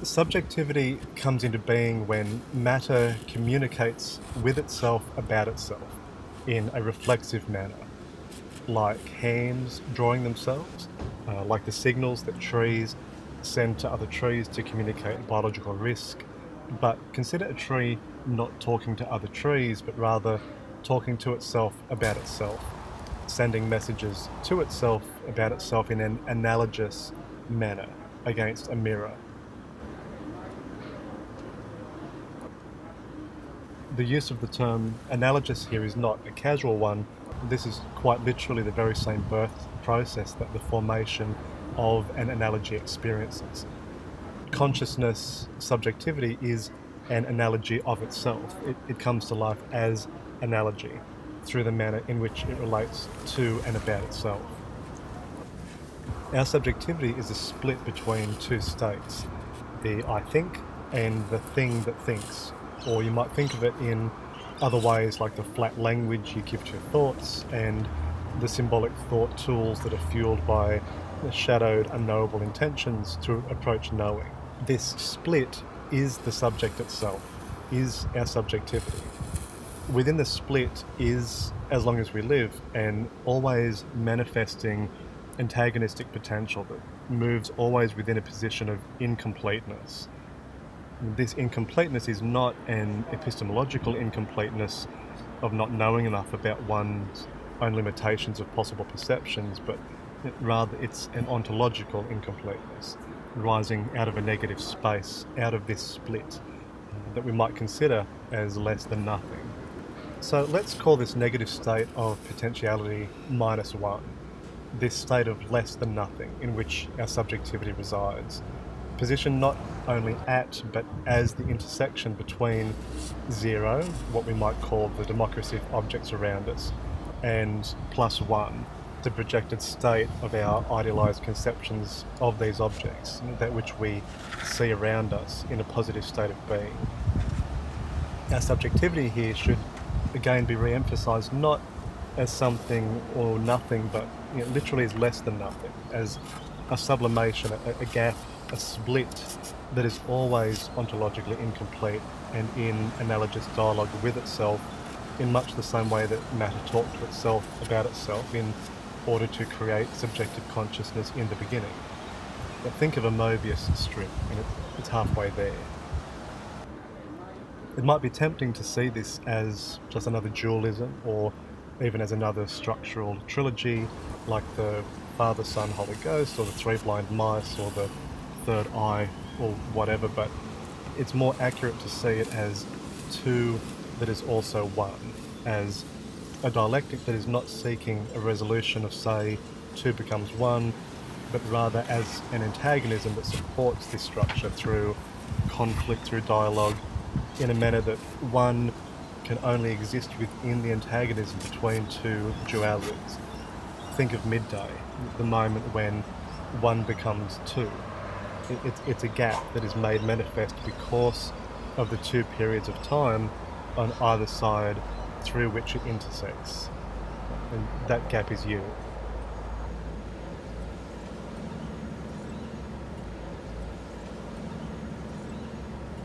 Subjectivity comes into being when matter communicates with itself about itself in a reflexive manner, like hands drawing themselves, like the signals that trees send to other trees to communicate biological risk. But consider a tree not talking to other trees, but rather talking to itself about itself, sending messages to itself about itself in an analogous manner against a mirror. The use of the term analogous here is not a casual one. This is quite literally the very same birth process that the formation of an analogy experiences. Consciousness, subjectivity, is an analogy of itself. It comes to life as analogy through the manner in which it relates to and about itself. Our subjectivity is a split between two states, the I think and the thing that thinks. Or you might think of it in other ways, like the flat language you give to your thoughts and the symbolic thought tools that are fueled by the shadowed, unknowable intentions to approach knowing. This split is the subject itself, is our subjectivity. Within the split is, as long as we live, an always manifesting antagonistic potential that moves always within a position of incompleteness. This incompleteness is not an epistemological incompleteness of not knowing enough about one's own limitations of possible perceptions, but rather it's an ontological incompleteness, rising out of a negative space, out of this split, that we might consider as less than nothing. So let's call this negative state of potentiality -1, this state of less than nothing in which our subjectivity resides, positioned not only at but as the intersection between 0, what we might call the democracy of objects around us, and +1, the projected state of our idealized conceptions of these objects, that which we see around us in a positive state of being. Our subjectivity here should again be re-emphasized not as something or nothing, but literally as less than nothing, as a sublimation, a gap, a split that is always ontologically incomplete and in analogous dialogue with itself, in much the same way that matter talked to itself about itself in order to create subjective consciousness in the beginning. But think of a Mobius strip, and it's halfway there. It might be tempting to see this as just another dualism, or even as another structural trilogy, like the Father, Son, Holy Ghost, or the Three Blind Mice, or the Third Eye, or whatever, but it's more accurate to see it as two that is also one, as a dialectic that is not seeking a resolution of, say, two becomes one, but rather as an antagonism that supports this structure through conflict, through dialogue, in a manner that one can only exist within the antagonism between two dualities. Think of midday, the moment when one becomes two. It's a gap that is made manifest because of the two periods of time on either side through which it intersects. And that gap is you.